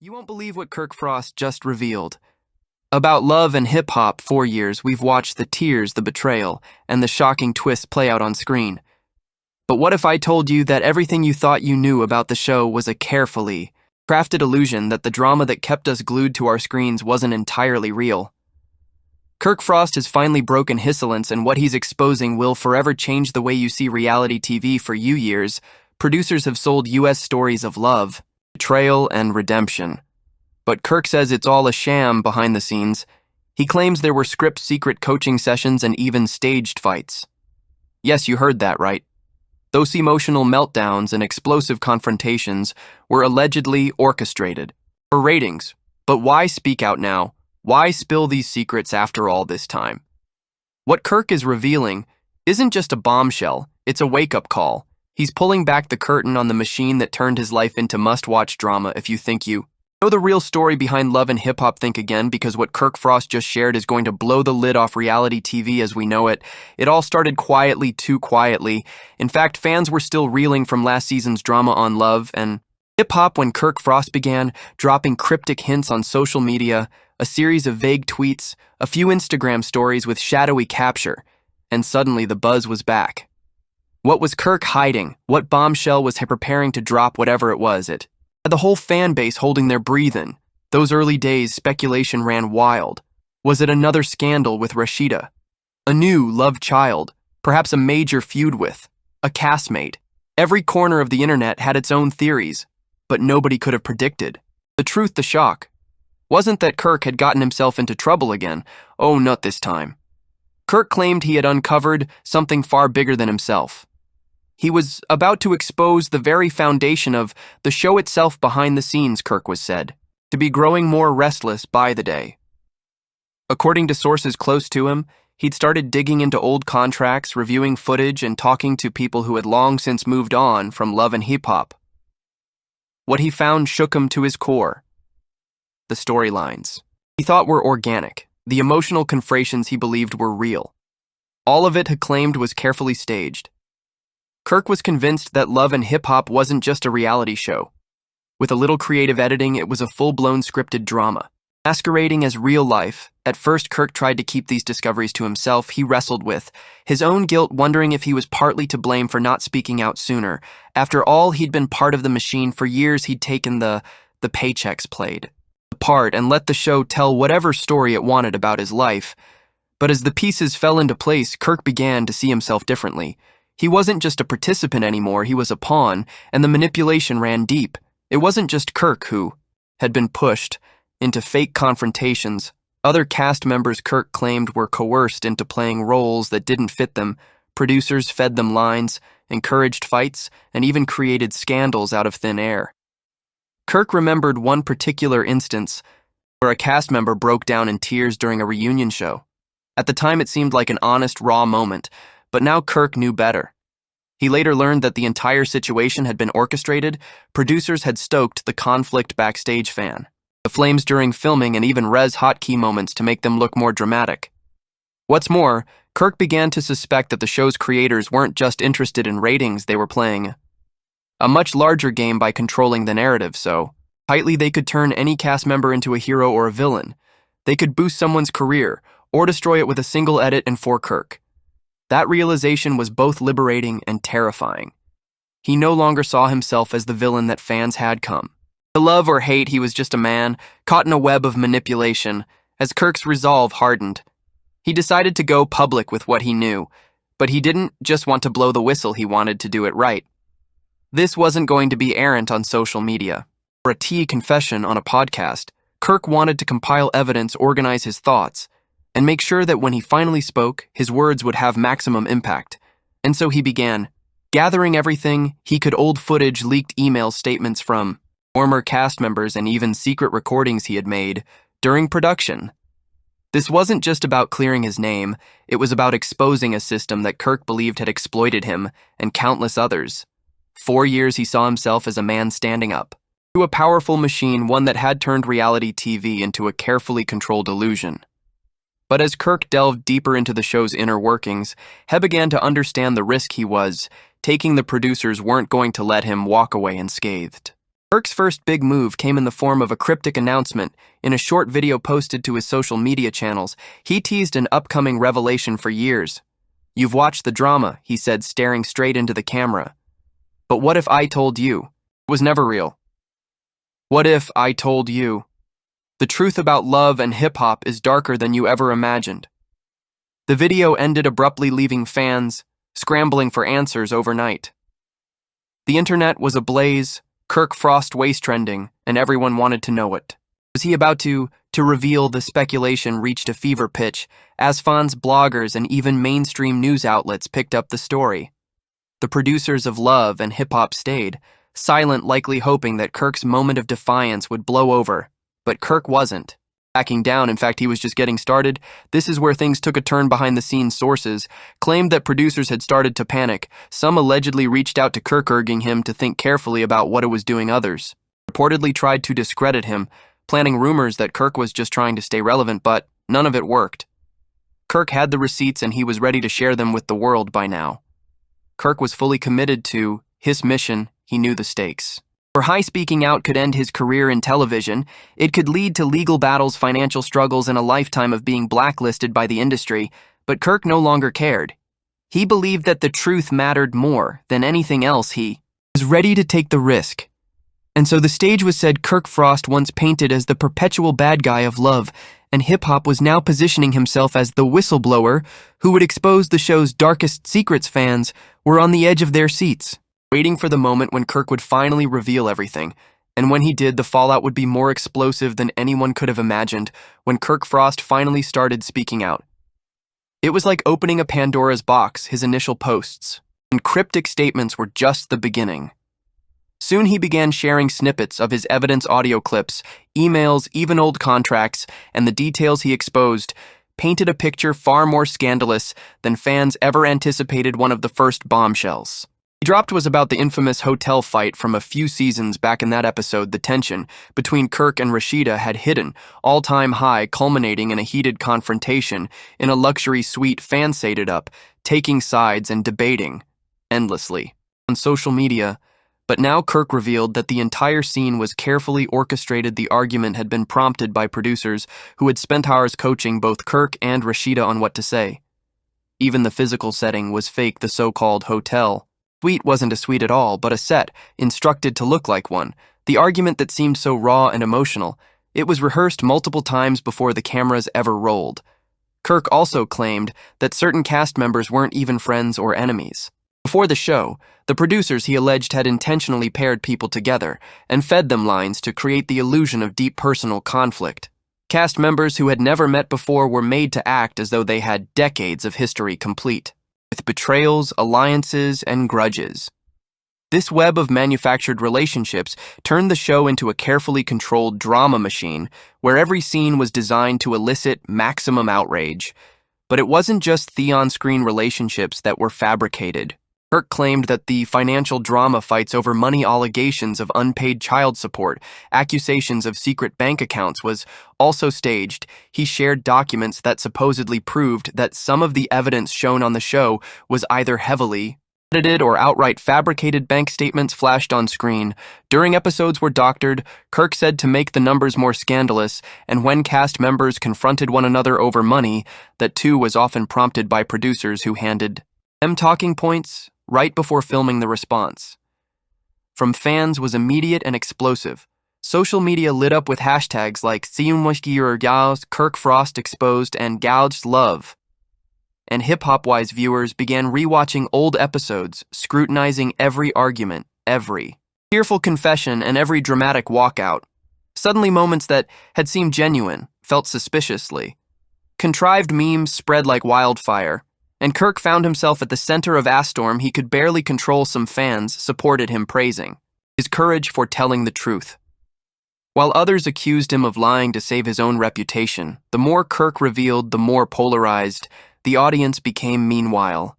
You won't believe what Kirk Frost just revealed. About love and hip-hop, 4 years, we've watched the tears, the betrayal, and the shocking twists play out on screen. But what if I told you that everything you thought you knew about the show was a carefully crafted illusion, that the drama that kept us glued to our screens wasn't entirely real? Kirk Frost has finally broken his silence, and what he's exposing will forever change the way you see reality TV. For years, producers have sold US stories of love, betrayal, and redemption. But Kirk says it's all a sham behind the scenes. He claims there were script secret coaching sessions and even staged fights. Yes, you heard that right. Those emotional meltdowns and explosive confrontations were allegedly orchestrated for ratings. But why speak out now? Why spill these secrets after all this time? What Kirk is revealing isn't just a bombshell, it's a wake-up call. He's pulling back the curtain on the machine that turned his life into must-watch drama. If you think you know the real story behind love and hip-hop, think again, because what Kirk Frost just shared is going to blow the lid off reality TV as we know it. It all started quietly, too quietly. In fact, fans were still reeling from last season's drama on love and hip-hop when Kirk Frost began dropping cryptic hints on social media, a series of vague tweets, a few Instagram stories with shadowy capture, and suddenly the buzz was back. What was Kirk hiding? What bombshell was he preparing to drop? Whatever it was, it had the whole fan base holding their breath in. Those early days, speculation ran wild. Was it another scandal with Rashida? A new love child? Perhaps a major feud with a castmate? Every corner of the internet had its own theories, but nobody could have predicted. The truth, the shock, wasn't that Kirk had gotten himself into trouble again. Oh, not this time. Kirk claimed he had uncovered something far bigger than himself. He was about to expose the very foundation of the show itself behind the scenes, Kirk was said to be growing more restless by the day. According to sources close to him, he'd started digging into old contracts, reviewing footage, and talking to people who had long since moved on from love and hip-hop. What he found shook him to his core. The storylines he thought were organic, the emotional confrontations he believed were real. All of it, he claimed, was carefully staged. Kirk was convinced that love and hip-hop wasn't just a reality show. With a little creative editing, it was a full-blown scripted drama, masquerading as real life. At first, Kirk tried to keep these discoveries to himself. He wrestled with his own guilt, wondering if he was partly to blame for not speaking out sooner. After all, he'd been part of the machine for years. He'd taken the paychecks, played the part, and let the show tell whatever story it wanted about his life. But as the pieces fell into place, Kirk began to see himself differently. He wasn't just a participant anymore, he was a pawn, and the manipulation ran deep. It wasn't just Kirk who had been pushed into fake confrontations. Other cast members, Kirk claimed, were coerced into playing roles that didn't fit them. Producers fed them lines, encouraged fights, and even created scandals out of thin air. Kirk remembered one particular instance where a cast member broke down in tears during a reunion show. At the time, it seemed like an honest, raw moment, but now Kirk knew better. He later learned that the entire situation had been orchestrated. Producers had stoked the conflict backstage, fan the flames during filming, and even res-hot key moments to make them look more dramatic. What's more, Kirk began to suspect that the show's creators weren't just interested in ratings, they were playing a much larger game by controlling the narrative so tightly they could turn any cast member into a hero or a villain. They could boost someone's career or destroy it with a single edit. And for Kirk, that realization was both liberating and terrifying. He no longer saw himself as the villain that fans had come to love or hate. He was just a man, caught in a web of manipulation. As Kirk's resolve hardened, he decided to go public with what he knew, but he didn't just want to blow the whistle, he wanted to do it right. This wasn't going to be errant on social media or a tea confession on a podcast. Kirk wanted to compile evidence, organize his thoughts, and make sure that when he finally spoke, his words would have maximum impact. And so he began gathering everything he could: old footage, leaked email statements from former cast members, and even secret recordings he had made during production. This wasn't just about clearing his name, it was about exposing a system that Kirk believed had exploited him and countless others. 4 years he saw himself as a man standing up to a powerful machine, one that had turned reality TV into a carefully controlled illusion. But as Kirk delved deeper into the show's inner workings, he began to understand the risk he was taking. The producers weren't going to let him walk away unscathed. Kirk's first big move came in the form of a cryptic announcement. In a short video posted to his social media channels, he teased an upcoming revelation for years. "You've watched the drama," he said, staring straight into the camera. "But what if I told you? It was never real. What if I told you? The truth about love and hip-hop is darker than you ever imagined." The video ended abruptly, leaving fans scrambling for answers overnight. The internet was ablaze, Kirk Frost waist trending, and everyone wanted to know it. Was he about to reveal? The speculation reached a fever pitch as fans, bloggers, and even mainstream news outlets picked up the story. The producers of Love and Hip Hop stayed silent, likely hoping that Kirk's moment of defiance would blow over. But Kirk wasn't backing down. In fact, he was just getting started. This is where things took a turn. Behind-the-scenes sources claimed that producers had started to panic. Some allegedly reached out to Kirk, urging him to think carefully about what it was doing. Others reportedly tried to discredit him, planting rumors that Kirk was just trying to stay relevant, but none of it worked. Kirk had the receipts and he was ready to share them with the world by now. Kirk was fully committed to his mission. He knew the stakes. For high, speaking out could end his career in television. It could lead to legal battles, financial struggles, and a lifetime of being blacklisted by the industry. But Kirk no longer cared. He believed that the truth mattered more than anything else. He was ready to take the risk. And so the stage was set. Kirk Frost, once painted as the perpetual bad guy of love and hip-hop, was now positioning himself as the whistleblower who would expose the show's darkest secrets. Fans were on the edge of their seats, waiting for the moment when Kirk would finally reveal everything. And when he did, the fallout would be more explosive than anyone could have imagined. When Kirk Frost finally started speaking out, it was like opening a Pandora's box. His initial posts and cryptic statements were just the beginning. Soon he began sharing snippets of his evidence, audio clips, emails, even old contracts, and the details he exposed painted a picture far more scandalous than fans ever anticipated. One of the first bombshells he dropped was about the infamous hotel fight from a few seasons back. In that episode, the tension between Kirk and Rashida had hit an all-time high, culminating in a heated confrontation in a luxury suite. Fans ate it up, taking sides and debating endlessly on social media. But now Kirk revealed that the entire scene was carefully orchestrated. The argument had been prompted by producers who had spent hours coaching both Kirk and Rashida on what to say. Even the physical setting was fake. The so-called hotel suite wasn't a suite at all, but a set instructed to look like one. The argument that seemed so raw and emotional, it was rehearsed multiple times before the cameras ever rolled. Kirk also claimed that certain cast members weren't even friends or enemies. Before the show, the producers, he alleged, had intentionally paired people together and fed them lines to create the illusion of deep personal conflict. Cast members who had never met before were made to act as though they had decades of history complete, with betrayals, alliances, and grudges. This web of manufactured relationships turned the show into a carefully controlled drama machine where every scene was designed to elicit maximum outrage. But it wasn't just the on-screen relationships that were fabricated. Kirk claimed that the financial drama, fights over money, allegations of unpaid child support, accusations of secret bank accounts, was also staged. He shared documents that supposedly proved that some of the evidence shown on the show was either heavily edited or outright fabricated. Bank statements flashed on screen during episodes were doctored, Kirk said, to make the numbers more scandalous, and when cast members confronted one another over money, that too was often prompted by producers who handed them talking points right before filming. The response from fans was immediate and explosive. Social media lit up with hashtags like #SeeMushkiRGals, Kirk Frost exposed, and gouged love. And hip-hop-wise viewers began rewatching old episodes, scrutinizing every argument, every tearful confession, and every dramatic walkout. Suddenly, moments that had seemed genuine felt suspiciously. Contrived memes spread like wildfire, and Kirk found himself at the center of a storm he could barely control. Some fans supported him, praising his courage for telling the truth, while others accused him of lying to save his own reputation. The more Kirk revealed, the more polarized the audience became. Meanwhile,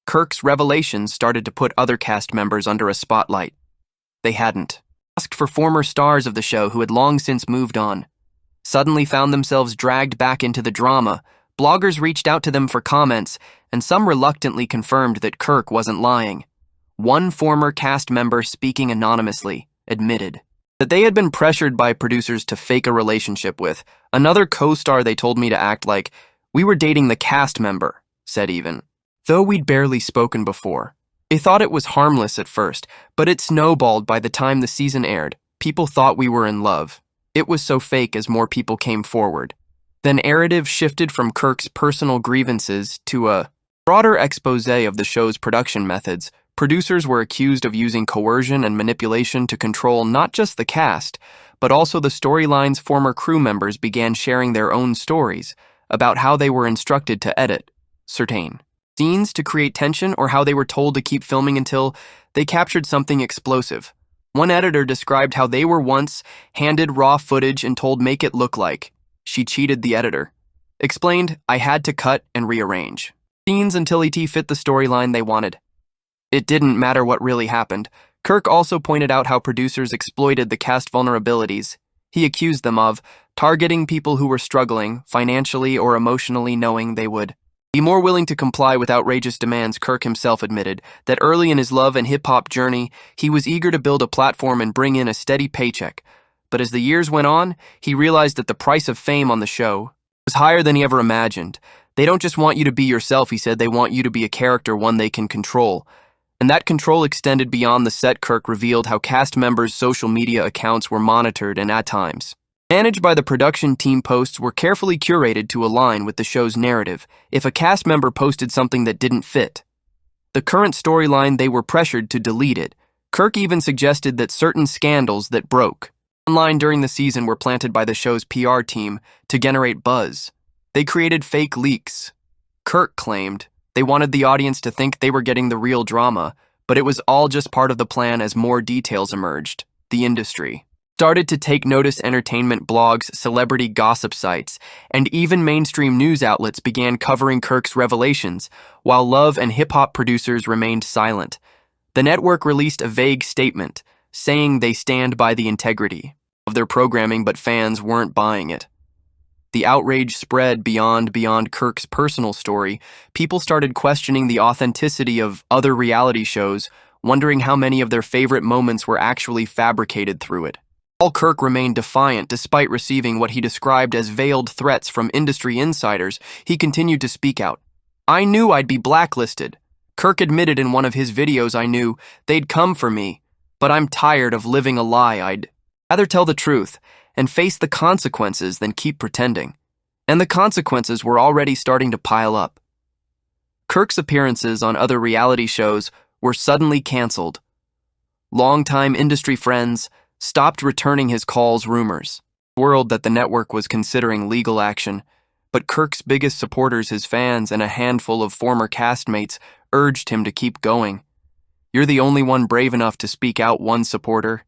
Kirk's revelations started to put other cast members under a spotlight they hadn't asked for. Former stars of the show who had long since moved on suddenly found themselves dragged back into the drama. Bloggers reached out to them for comments, and some reluctantly confirmed that Kirk wasn't lying. One former cast member, speaking anonymously, admitted that they had been pressured by producers to fake a relationship with. Another co-star they told me to act like we were dating the cast member, said even. Though we'd barely spoken before. They thought it was harmless at first, but it snowballed by the time the season aired. People thought we were in love. It was so fake as more people came forward. Then narrative shifted from Kirk's personal grievances to a broader expose of the show's production methods. Producers were accused of using coercion and manipulation to control not just the cast, but also the storylines. Former crew members began sharing their own stories about how they were instructed to edit certain scenes to create tension or how they were told to keep filming until they captured something explosive. One editor described how they were once handed raw footage and told make it look like she cheated the editor. Explained, I had to cut and rearrange scenes until it fit the storyline they wanted. It didn't matter what really happened. Kirk also pointed out how producers exploited the cast vulnerabilities. He accused them of targeting people who were struggling, financially or emotionally, knowing they would be more willing to comply with outrageous demands. Kirk himself admitted that early in his love and hip-hop journey, he was eager to build a platform and bring in a steady paycheck. But as the years went on, he realized that the price of fame on the show was higher than he ever imagined. They don't just want you to be yourself, he said, they want you to be a character, one they can control. And that control extended beyond the set. Kirk revealed how cast members' social media accounts were monitored and, at times, managed by the production team. Posts were carefully curated to align with the show's narrative. If a cast member posted something that didn't fit the current storyline, they were pressured to delete it. Kirk even suggested that certain scandals that broke online during the season were planted by the show's PR team to generate buzz. They created fake leaks. Kirk claimed they wanted the audience to think they were getting the real drama, but it was all just part of the plan. As more details emerged, the industry started to take notice. Entertainment blogs, celebrity gossip sites, and even mainstream news outlets began covering Kirk's revelations, while love and hip-hop producers remained silent. The network released a vague statement, saying they stand by the integrity of their programming, but fans weren't buying it. The outrage spread beyond Kirk's personal story. People started questioning the authenticity of other reality shows, wondering how many of their favorite moments were actually fabricated through it. All Kirk remained defiant despite receiving what he described as veiled threats from industry insiders. He continued to speak out. I knew I'd be blacklisted. Kirk admitted in one of his videos, I knew they'd come for me, but I'm tired of living a lie. I'd rather tell the truth and face the consequences than keep pretending. And the consequences were already starting to pile up. Kirk's appearances on other reality shows were suddenly canceled. Longtime industry friends stopped returning his calls. Rumors swirled that the network was considering legal action, but Kirk's biggest supporters, his fans, and a handful of former castmates urged him to keep going. You're the only one brave enough to speak out, one supporter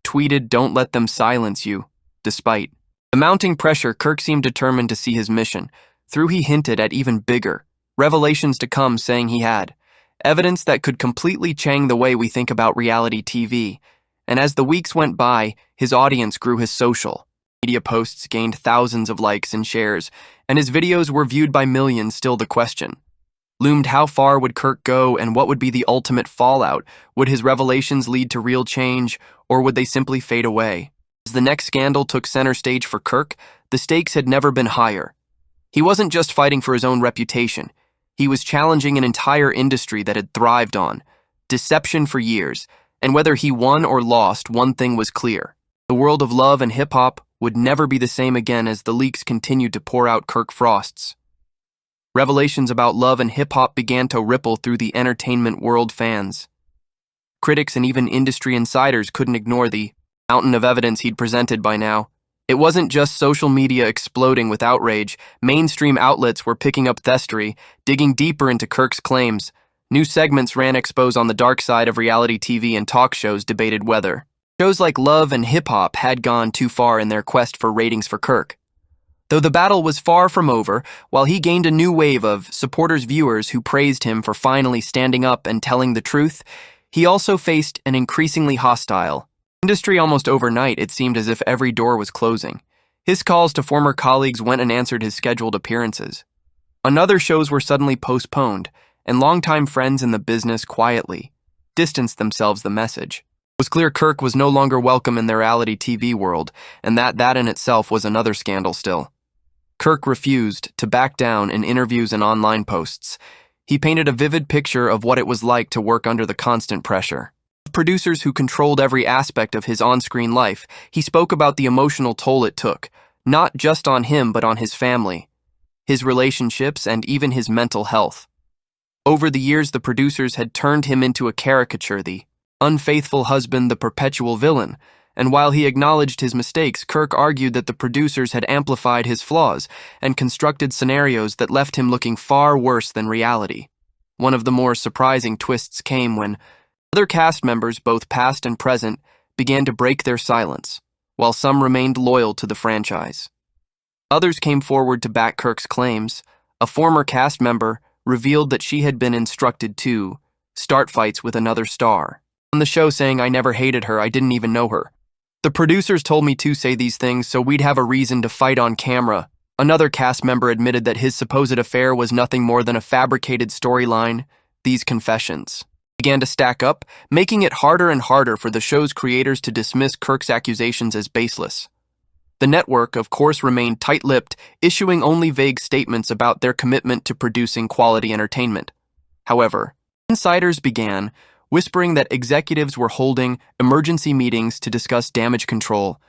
tweeted, don't let them silence you. Despite the mounting pressure, Kirk seemed determined to see his mission through. He hinted at even bigger revelations to come, saying he had evidence that could completely change the way we think about reality TV. And as the weeks went by, his audience grew. His social media posts gained thousands of likes and shares, and his videos were viewed by millions. Still, the question loomed, how far would Kirk go, and what would be the ultimate fallout? Would his revelations lead to real change, or would they simply fade away? As the next scandal took center stage for Kirk, the stakes had never been higher. He wasn't just fighting for his own reputation. He was challenging an entire industry that had thrived on deception for years. And whether he won or lost, one thing was clear. The world of love and hip-hop would never be the same again. As the leaks continued to pour out, Kirk Frost's revelations about love and hip-hop began to ripple through the entertainment world. Fans, critics, and even industry insiders couldn't ignore the mountain of evidence he'd presented by now. It wasn't just social media exploding with outrage. Mainstream outlets were picking up theory, digging deeper into Kirk's claims. New segments ran expose on the dark side of reality TV, and talk shows debated whether shows like Love and Hip Hop had gone too far in their quest for ratings for Kirk. Though the battle was far from over, while he gained a new wave of supporters, viewers who praised him for finally standing up and telling the truth, he also faced an increasingly hostile industry. Almost overnight, it seemed as if every door was closing. His calls to former colleagues went unanswered, his scheduled appearances on other shows were suddenly postponed, and longtime friends in the business quietly distanced themselves. The message It was clear Kirk was no longer welcome in the reality TV world, and that in itself was another scandal still. Kirk refused to back down in interviews and online posts. He painted a vivid picture of what it was like to work under the constant pressure. Producers who controlled every aspect of his on-screen life, he spoke about the emotional toll it took, not just on him but on his family, his relationships, and even his mental health. Over the years, the producers had turned him into a caricature, the unfaithful husband, the perpetual villain, and while he acknowledged his mistakes, Kirk argued that the producers had amplified his flaws and constructed scenarios that left him looking far worse than reality. One of the more surprising twists came when other cast members, both past and present, began to break their silence, while some remained loyal to the franchise. Others came forward to back Kirk's claims. A former cast member revealed that she had been instructed to start fights with another star on the show, saying, "I never hated her, I didn't even know her. The producers told me to say these things so we'd have a reason to fight on camera." Another cast member admitted that his supposed affair was nothing more than a fabricated storyline. These confessions began to stack up, making it harder and harder for the show's creators to dismiss Kirk's accusations as baseless. The network, of course, remained tight-lipped, issuing only vague statements about their commitment to producing quality entertainment. However, insiders began whispering that executives were holding emergency meetings to discuss damage control.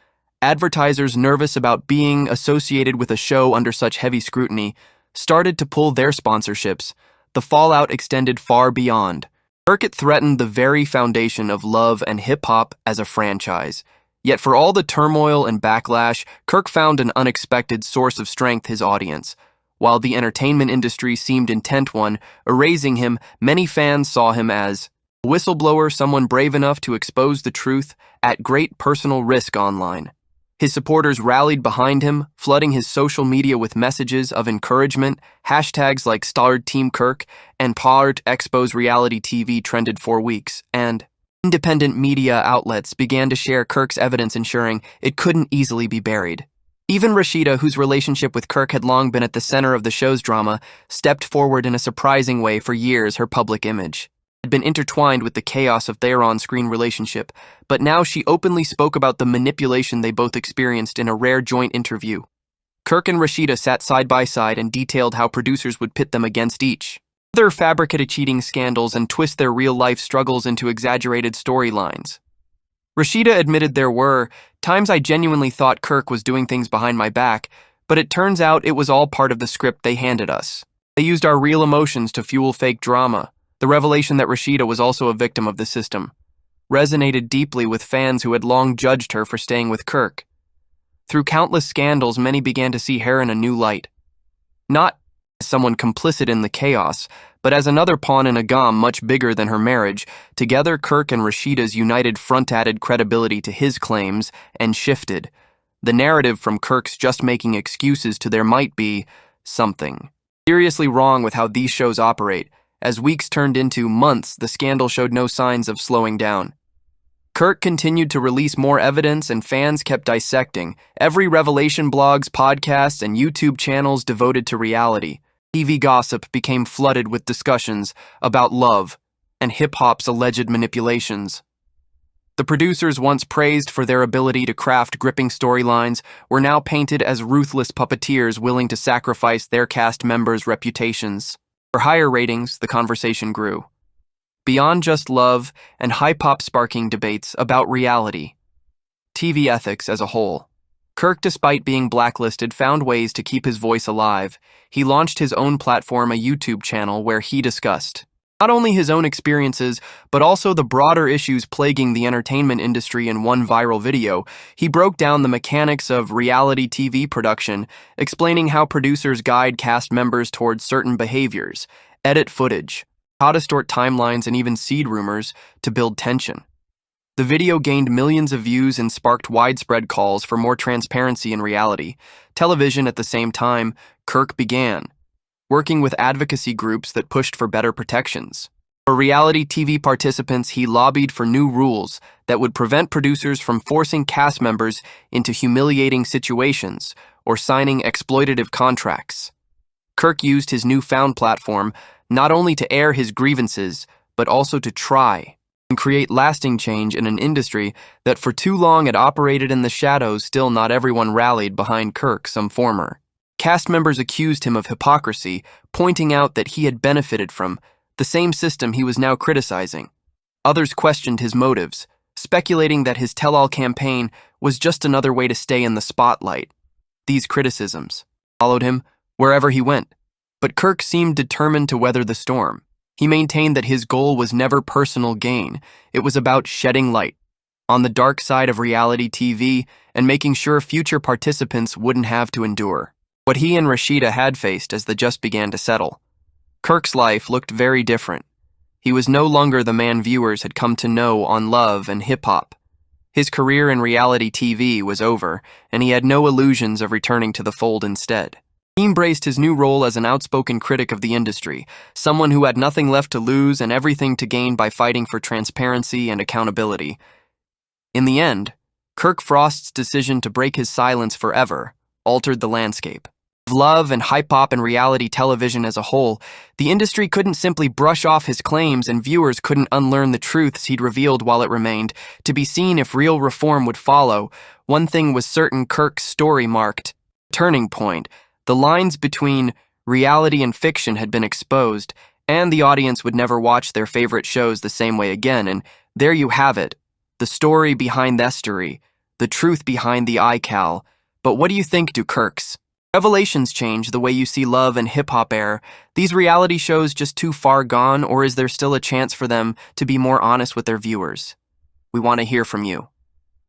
Advertisers, nervous about being associated with a show under such heavy scrutiny, started to pull their sponsorships. The fallout extended far beyond. Kirk threatened the very foundation of love and hip-hop as a franchise. Yet for all the turmoil and backlash, Kirk found an unexpected source of strength: his audience. While the entertainment industry seemed intent on erasing him, many fans saw him as a whistleblower, someone brave enough to expose the truth at great personal risk online. His supporters rallied behind him, flooding his social media with messages of encouragement. Hashtags like #StarredTeamKirk and #PartExpose reality TV trended for weeks, and independent media outlets began to share Kirk's evidence, ensuring it couldn't easily be buried. Even Rashida, whose relationship with Kirk had long been at the center of the show's drama, stepped forward in a surprising way. For years, her public image had been intertwined with the chaos of their on-screen relationship, but now she openly spoke about the manipulation they both experienced in a rare joint interview. Kirk and Rashida sat side by side and detailed how producers would pit them against each other, fabricate cheating scandals, and twist their real-life struggles into exaggerated storylines. Rashida admitted, "There were times I genuinely thought Kirk was doing things behind my back, but it turns out it was all part of the script they handed us. They used our real emotions to fuel fake drama." The revelation that Rashida was also a victim of the system resonated deeply with fans who had long judged her for staying with Kirk. Through countless scandals, many began to see her in a new light. Not as someone complicit in the chaos, but as another pawn in a game much bigger than her marriage. Together, Kirk and Rashida's united front added credibility to his claims and shifted the narrative from Kirk's just making excuses to there might be something seriously wrong with how these shows operate. As weeks turned into months, the scandal showed no signs of slowing down. Kirk continued to release more evidence, and fans kept dissecting every revelation. Blogs, podcasts, and YouTube channels devoted to reality TV gossip became flooded with discussions about love and hip-hop's alleged manipulations. The producers, once praised for their ability to craft gripping storylines, were now painted as ruthless puppeteers willing to sacrifice their cast members' reputations. For higher ratings, the conversation grew beyond just love and hip-hop, sparking debates about reality TV ethics as a whole. Kirk, despite being blacklisted, found ways to keep his voice alive. He launched his own platform, a YouTube channel, where he discussed not only his own experiences, but also the broader issues plaguing the entertainment industry. In one viral video, he broke down the mechanics of reality TV production, explaining how producers guide cast members towards certain behaviors, edit footage, how to distort timelines, and even seed rumors to build tension. The video gained millions of views and sparked widespread calls for more transparency in reality television. At the same time, Kirk began working with advocacy groups that pushed for better protections. For reality TV participants, he lobbied for new rules that would prevent producers from forcing cast members into humiliating situations or signing exploitative contracts. Kirk used his newfound platform not only to air his grievances, but also to try and create lasting change in an industry that for too long had operated in the shadows. Still, not everyone rallied behind Kirk, some former cast members accused him of hypocrisy, pointing out that he had benefited from the same system he was now criticizing. Others questioned his motives, speculating that his tell-all campaign was just another way to stay in the spotlight. These criticisms followed him wherever he went, but Kirk seemed determined to weather the storm. He maintained that his goal was never personal gain. It was about shedding light on the dark side of reality TV and making sure future participants wouldn't have to endure what he and Rashida had faced as the dust began to settle. Kirk's life looked very different. He was no longer the man viewers had come to know on Love and Hip Hop. His career in reality TV was over, and he had no illusions of returning to the fold instead. He embraced his new role as an outspoken critic of the industry, someone who had nothing left to lose and everything to gain by fighting for transparency and accountability. In the end, Kirk Frost's decision to break his silence forever altered the landscape of love and hip-hop and reality television as a whole. The industry couldn't simply brush off his claims, and viewers couldn't unlearn the truths he'd revealed while it remained to be seen if real reform would follow. One thing was certain: Kirk's story marked a turning point. The lines between reality and fiction had been exposed, and the audience would never watch their favorite shows the same way again. And there you have it, the story behind the story, the truth behind the iCal. But what do you think? Do Kirk's revelations change the way you see Love and Hip Hop air? These reality shows just too far gone, or is there still a chance for them to be more honest with their viewers? We want to hear from you.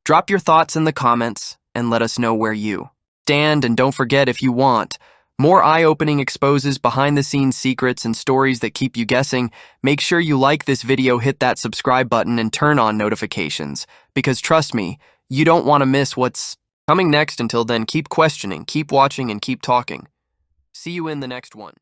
Drop your thoughts in the comments and let us know where you stand. And don't forget, if you want more eye-opening exposes, behind-the-scenes secrets, and stories that keep you guessing, make sure you like this video, hit that subscribe button, and turn on notifications, because trust me, you don't want to miss what's coming next. Until then, keep questioning, keep watching, and keep talking. See you in the next one.